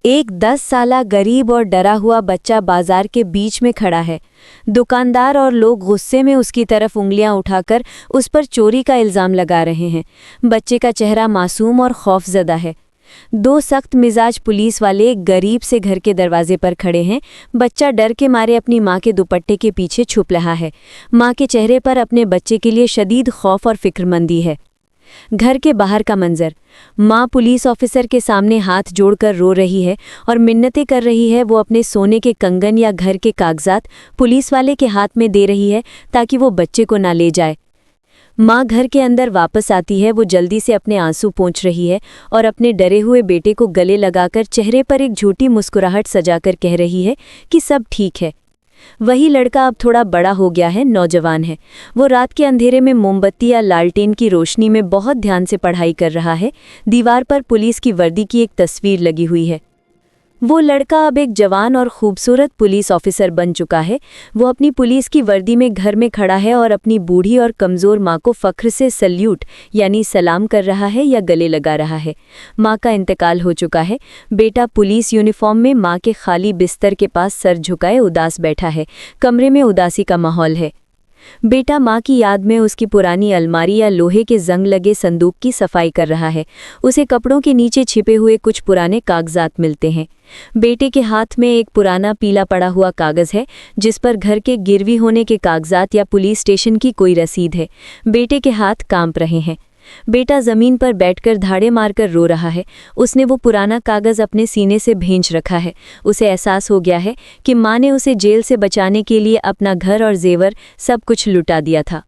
एक 10 साला गरीब और डरा हुआ बच्चा बाजार के बीच में खड़ा है। दुकानदार और लोग गुस्से में उसकी तरफ उंगलियां उठाकर उस पर चोरी का इल्ज़ाम लगा रहे हैं। बच्चे का चेहरा मासूम और खौफजदा है। दो सख्त मिजाज पुलिस वाले एक गरीब से घर के दरवाजे पर खड़े हैं। बच्चा डर के मारे अपनी माँ के दुपट्टे के पीछे छुप रहा है। माँ के चेहरे पर अपने बच्चे के लिए शदीद खौफ और फिक्रमंदी है। घर के बाहर का मंजर। माँ पुलिस ऑफिसर के सामने हाथ जोड़कर रो रही है और मिन्नतें कर रही है। वो अपने सोने के कंगन या घर के कागजात पुलिस वाले के हाथ में दे रही है ताकि वो बच्चे को ना ले जाए। माँ घर के अंदर वापस आती है। वो जल्दी से अपने आंसू पोंछ रही है और अपने डरे हुए बेटे को गले लगाकर चेहरे पर एक झूठी मुस्कुराहट सजाकर कह रही है कि सब ठीक है। वही लड़का अब थोड़ा बड़ा हो गया है, नौजवान है। वो रात के अंधेरे में मोमबत्ती या लालटेन की रोशनी में बहुत ध्यान से पढ़ाई कर रहा है। दीवार पर पुलिस की वर्दी की एक तस्वीर लगी हुई है। वो लड़का अब एक जवान और खूबसूरत पुलिस ऑफिसर बन चुका है। वो अपनी पुलिस की वर्दी में घर में खड़ा है और अपनी बूढ़ी और कमज़ोर माँ को फ़ख्र से सल्यूट यानी सलाम कर रहा है या गले लगा रहा है। माँ का इंतकाल हो चुका है। बेटा पुलिस यूनिफॉर्म में माँ के खाली बिस्तर के पास सर झुकाए उदास बैठा है। कमरे में उदासी का माहौल है। बेटा माँ की याद में उसकी पुरानी अलमारी या लोहे के जंग लगे संदूक की सफाई कर रहा है। उसे कपड़ों के नीचे छिपे हुए कुछ पुराने कागजात मिलते हैं। बेटे के हाथ में एक पुराना पीला पड़ा हुआ कागज़ है जिस पर घर के गिरवी होने के कागजात या पुलिस स्टेशन की कोई रसीद है। बेटे के हाथ कांप रहे हैं। बेटा ज़मीन पर बैठकर धाड़े मारकर रो रहा है। उसने वो पुराना कागज़ अपने सीने से भींच रखा है। उसे एहसास हो गया है कि माँ ने उसे जेल से बचाने के लिए अपना घर और जेवर सब कुछ लुटा दिया था।